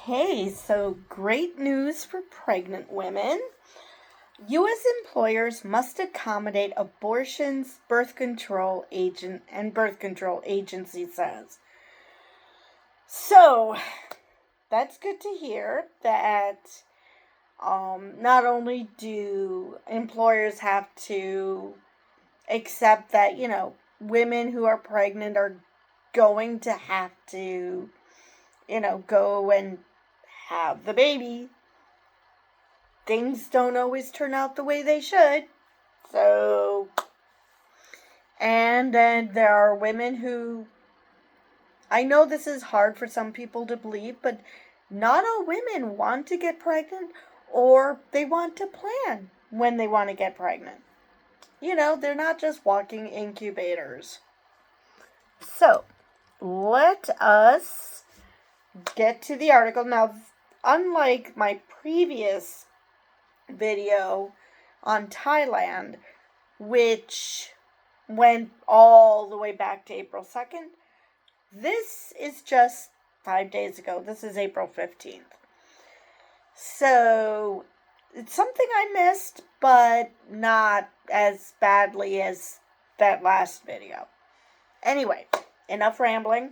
Okay, so great news for pregnant women. U.S. employers must accommodate abortions, birth control agency says. So, that's good to hear that not only do employers have to accept that, women who are pregnant are going to have to, go and have the baby. Things don't always turn out the way they should. So, and then there are women who, I know this is hard for some people to believe, but not all women want to get pregnant or they want to plan when they want to get pregnant. They're not just walking incubators. So, let us get to the article. Now, unlike my previous video on Thailand, which went all the way back to April 2nd, this is just 5 days ago. This is April 15th. So, it's something I missed, but not as badly as that last video. Anyway, enough rambling.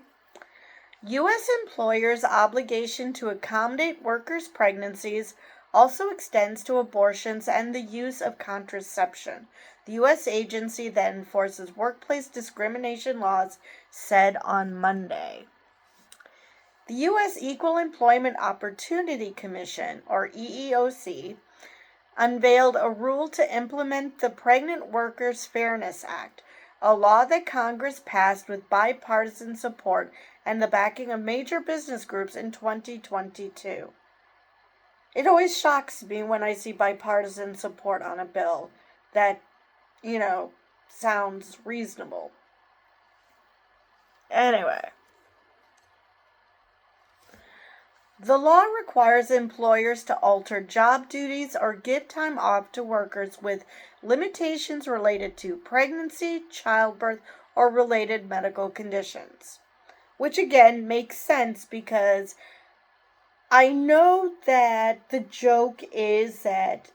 U.S. employers' obligation to accommodate workers' pregnancies also extends to abortions and the use of contraception. The U.S. agency that enforces workplace discrimination laws said on Monday. The U.S. Equal Employment Opportunity Commission, or EEOC, unveiled a rule to implement the Pregnant Workers Fairness Act, a law that Congress passed with bipartisan support and the backing of major business groups in 2022. It always shocks me when I see bipartisan support on a bill that, sounds reasonable. Anyway. The law requires employers to alter job duties or give time off to workers with limitations related to pregnancy, childbirth, or related medical conditions. Which again makes sense because I know that the joke is that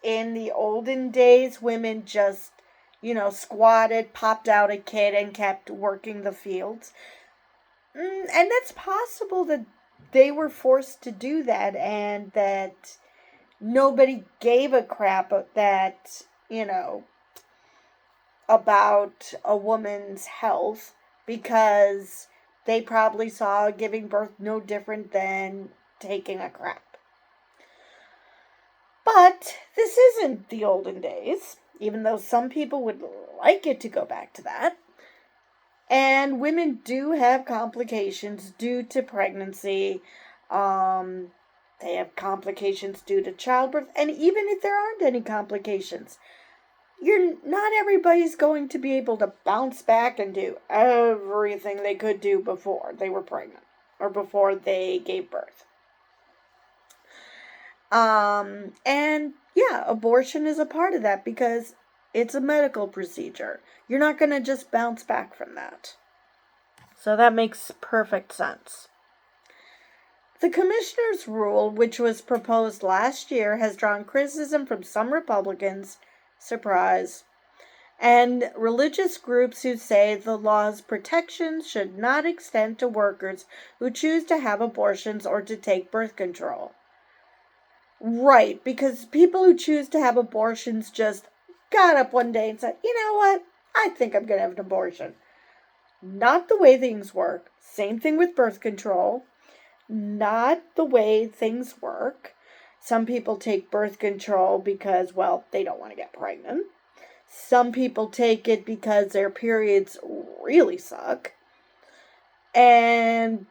in the olden days women just, squatted, popped out a kid and kept working the fields. And that's possible that they were forced to do that and that nobody gave a crap that, about a woman's health because they probably saw giving birth no different than taking a crap. But this isn't the olden days, even though some people would like it to go back to that. And women do have complications due to pregnancy. They have complications due to childbirth. And even if there aren't any complications, not everybody's going to be able to bounce back and do everything they could do before they were pregnant or before they gave birth. And yeah, abortion is a part of that because it's a medical procedure. You're not going to just bounce back from that. So that makes perfect sense. The commissioner's rule, which was proposed last year, has drawn criticism from some Republicans, surprise, and religious groups who say the law's protections should not extend to workers who choose to have abortions or to take birth control. Right, because people who choose to have abortions just got up one day and said, you know what, I think I'm going to have an abortion. Not the way things work. Same thing with birth control. Not the way things work. Some people take birth control because, well, they don't want to get pregnant. Some people take it because their periods really suck. And,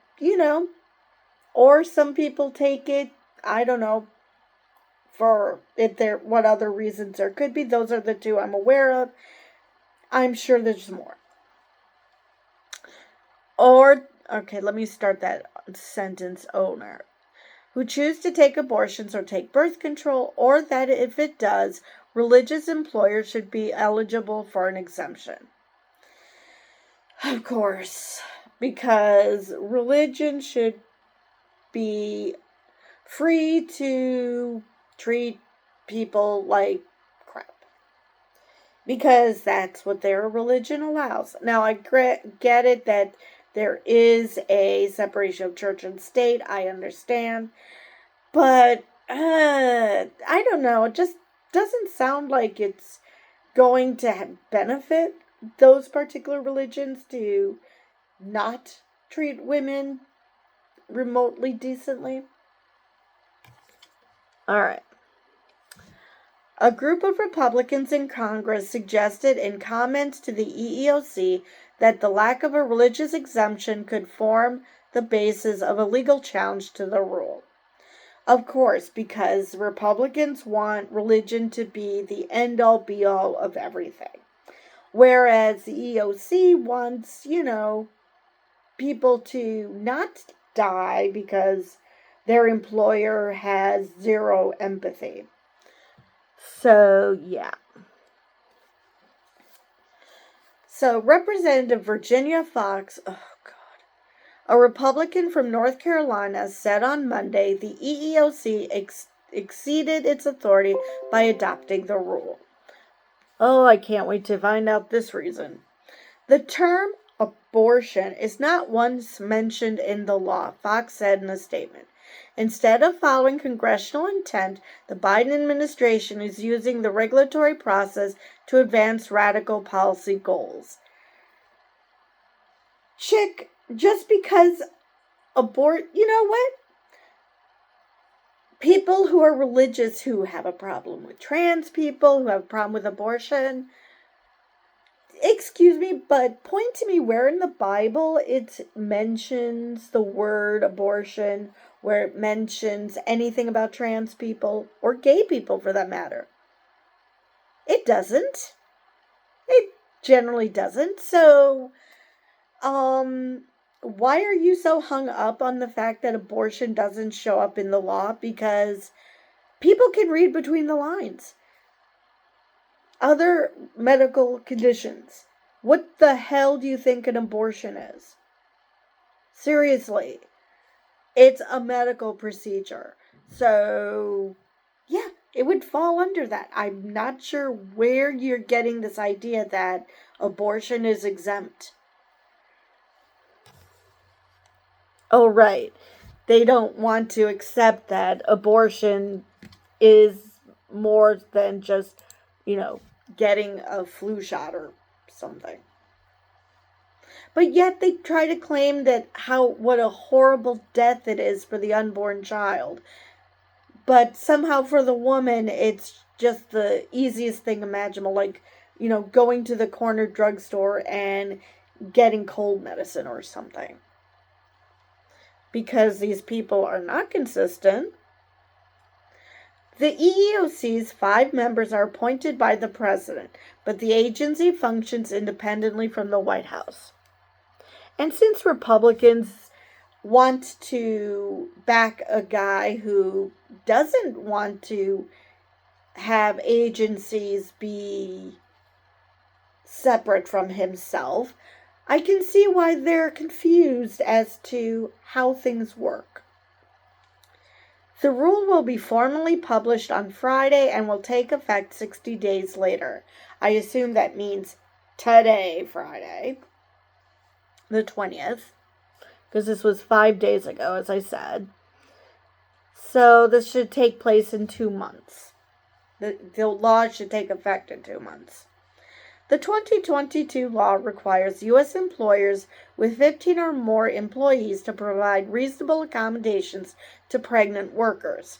or some people take it, I don't know, for what other reasons there could be. Those are the two I'm aware of. I'm sure there's more. Let me start that sentence over. Who choose to take abortions or take birth control, or that if it does, religious employers should be eligible for an exemption. Of course, because religion should be free to treat people like crap. Because that's what their religion allows. Now, I get it that there is a separation of church and state. I understand. But, I don't know. It just doesn't sound like it's going to benefit those particular religions to not treat women remotely decently. All right. A group of Republicans in Congress suggested in comments to the EEOC that the lack of a religious exemption could form the basis of a legal challenge to the rule. Of course, because Republicans want religion to be the end-all be-all of everything. Whereas the EEOC wants, people to not die because their employer has zero empathy. So, yeah. So, Representative Virginia Foxx, a Republican from North Carolina, said on Monday the EEOC exceeded its authority by adopting the rule. Oh, I can't wait to find out this reason. The term abortion is not once mentioned in the law, Foxx said in a statement. Instead of following congressional intent, the Biden administration is using the regulatory process to advance radical policy goals. Chick, just because you know what? People who are religious who have a problem with trans people, who have a problem with abortion, excuse me, but point to me where in the Bible it mentions the word abortion, where it mentions anything about trans people, or gay people for that matter. It doesn't. It generally doesn't. So, why are you so hung up on the fact that abortion doesn't show up in the law? Because people can read between the lines. Other medical conditions. What the hell do you think an abortion is? Seriously. It's a medical procedure. So, yeah, it would fall under that. I'm not sure where you're getting this idea that abortion is exempt. Oh, right. They don't want to accept that abortion is more than just, getting a flu shot or something. But yet they try to claim that what a horrible death it is for the unborn child. But somehow for the woman, it's just the easiest thing imaginable. Like, going to the corner drugstore and getting cold medicine or something. Because these people are not consistent. The EEOC's 5 members are appointed by the president, but the agency functions independently from the White House. And since Republicans want to back a guy who doesn't want to have agencies be separate from himself, I can see why they're confused as to how things work. The rule will be formally published on Friday and will take effect 60 days later. I assume that means today, Friday, the 20th, because this was 5 days ago, as I said. So this should take place in 2 months. The law should take effect in 2 months. The 2022 law requires U.S. employers with 15 or more employees to provide reasonable accommodations to pregnant workers.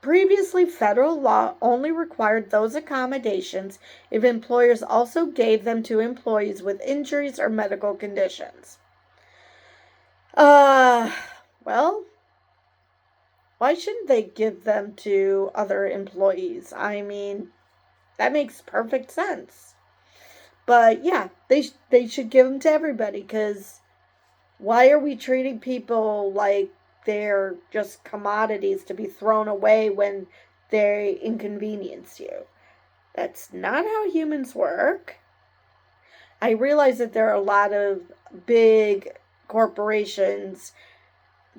Previously, federal law only required those accommodations if employers also gave them to employees with injuries or medical conditions. Well, why shouldn't they give them to other employees? I mean, that makes perfect sense. But yeah, they should give them to everybody, because why are we treating people like they're just commodities to be thrown away when they inconvenience you? That's not how humans work. I realize that there are a lot of big corporations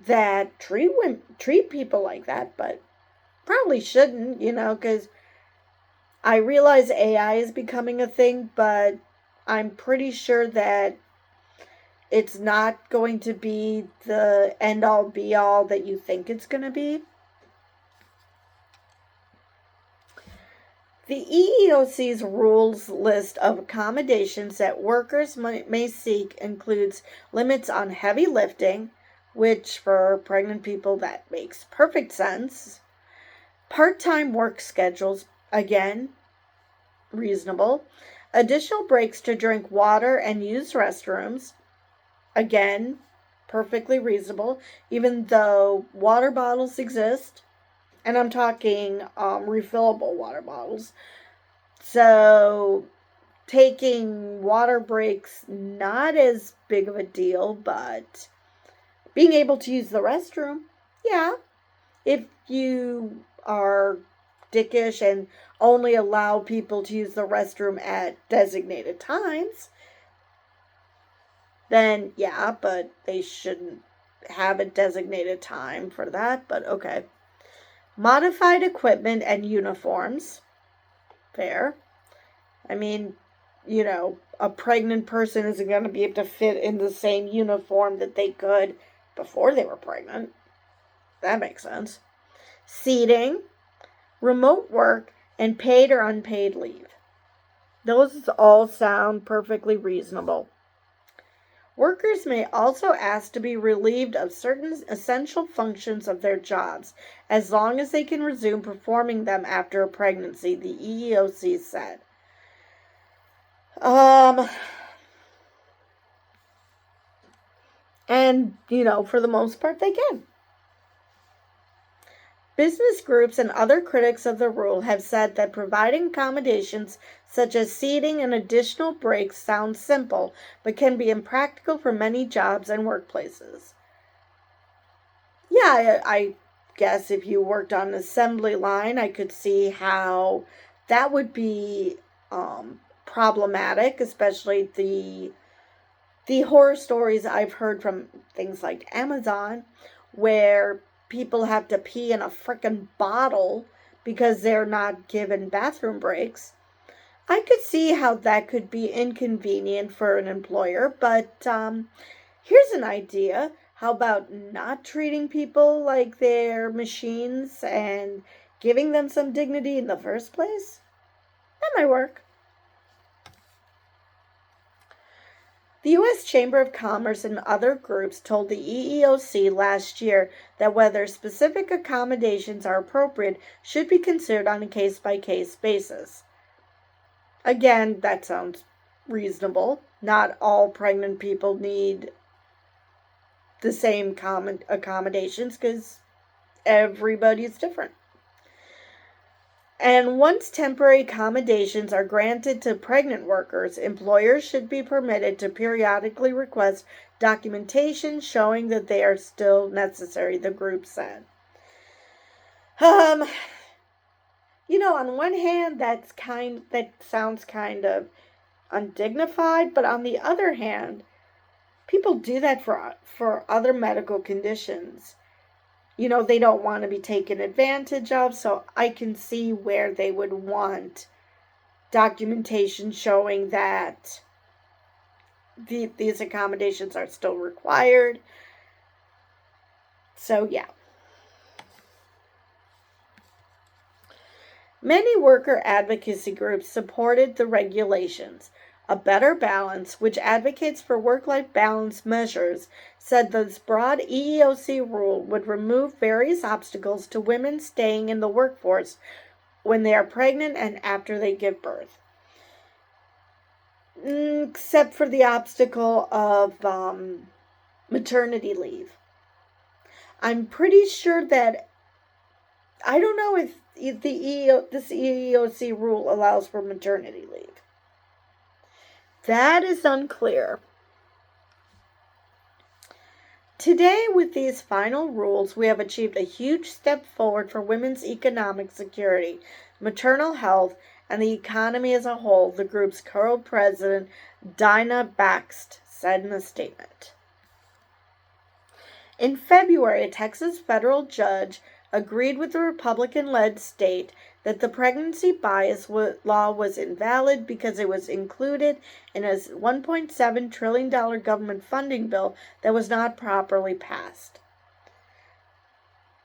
that treat people like that, but probably shouldn't, because I realize AI is becoming a thing, but I'm pretty sure that it's not going to be the end all be all that you think it's going to be. The EEOC's rules list of accommodations that workers may seek includes limits on heavy lifting, which for pregnant people that makes perfect sense. Part-time work schedules, again, reasonable. Additional breaks to drink water and use restrooms, again, perfectly reasonable, even though water bottles exist. And I'm talking refillable water bottles. So taking water breaks, not as big of a deal, but being able to use the restroom, yeah. If you are dickish and only allow people to use the restroom at designated times, then yeah, but they shouldn't have a designated time for that, but okay. Modified equipment and uniforms, fair. I mean, a pregnant person isn't going to be able to fit in the same uniform that they could before they were pregnant. That makes sense. Seating, remote work, and paid or unpaid leave. Those all sound perfectly reasonable. Workers may also ask to be relieved of certain essential functions of their jobs as long as they can resume performing them after a pregnancy, the EEOC said. And, for the most part, they can. Business groups and other critics of the rule have said that providing accommodations such as seating and additional breaks sounds simple, but can be impractical for many jobs and workplaces. Yeah, I guess if you worked on an assembly line, I could see how that would be problematic, especially the horror stories I've heard from things like Amazon, where people have to pee in a frickin' bottle because they're not given bathroom breaks. I could see how that could be inconvenient for an employer, but here's an idea. How about not treating people like they're machines and giving them some dignity in the first place? That might work. The U.S. Chamber of Commerce and other groups told the EEOC last year that whether specific accommodations are appropriate should be considered on a case-by-case basis. Again, that sounds reasonable. Not all pregnant people need the same common accommodations because everybody's different. And once temporary accommodations are granted to pregnant workers, employers should be permitted to periodically request documentation showing that they are still necessary, the group said. On one hand, that sounds kind of undignified, but on the other hand, people do that for other medical conditions. They don't want to be taken advantage of, so I can see where they would want documentation showing that these accommodations are still required. So, yeah. Many worker advocacy groups supported the regulations. A Better Balance, which advocates for work-life balance measures, said this broad EEOC rule would remove various obstacles to women staying in the workforce when they are pregnant and after they give birth. Except for the obstacle of maternity leave. I'm pretty sure that, I don't know if this EEOC rule allows for maternity leave. That is unclear. Today, with these final rules, we have achieved a huge step forward for women's economic security, maternal health, and the economy as a whole, the group's co-president, Dinah Bakst, said in a statement. In February, a Texas federal judge agreed with the Republican-led state that the pregnancy bias law was invalid because it was included in a $1.7 trillion government funding bill that was not properly passed.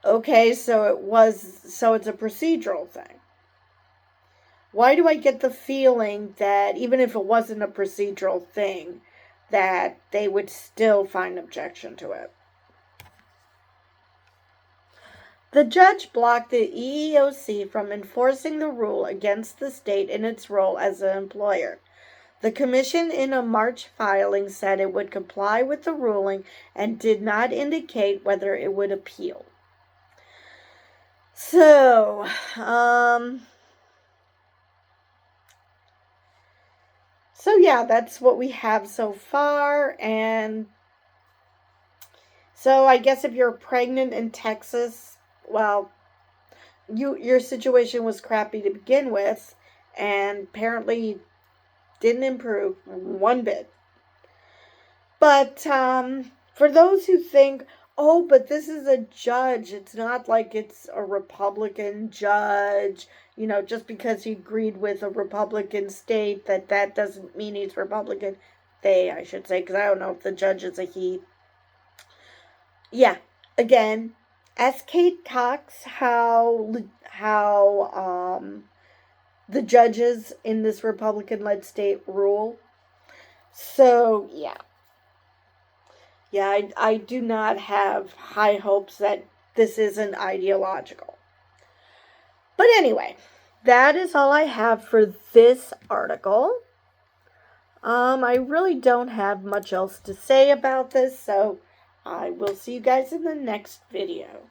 Okay, so it's a procedural thing. Why do I get the feeling that even if it wasn't a procedural thing, that they would still find objection to it? The judge blocked the EEOC from enforcing the rule against the state in its role as an employer. The commission in a March filing said it would comply with the ruling and did not indicate whether it would appeal. So, yeah, that's what we have so far. And so I guess if you're pregnant in Texas, well, your situation was crappy to begin with, and apparently didn't improve one bit. But for those who think, oh, but this is a judge, it's not like it's a Republican judge, just because he agreed with a Republican state, that doesn't mean he's Republican. I should say, because I don't know if the judge is a he. Yeah, again, ask Kate Cox how the judges in this Republican-led state rule. So, yeah. Yeah, I do not have high hopes that this isn't ideological. But anyway, that is all I have for this article. I really don't have much else to say about this, so I will see you guys in the next video.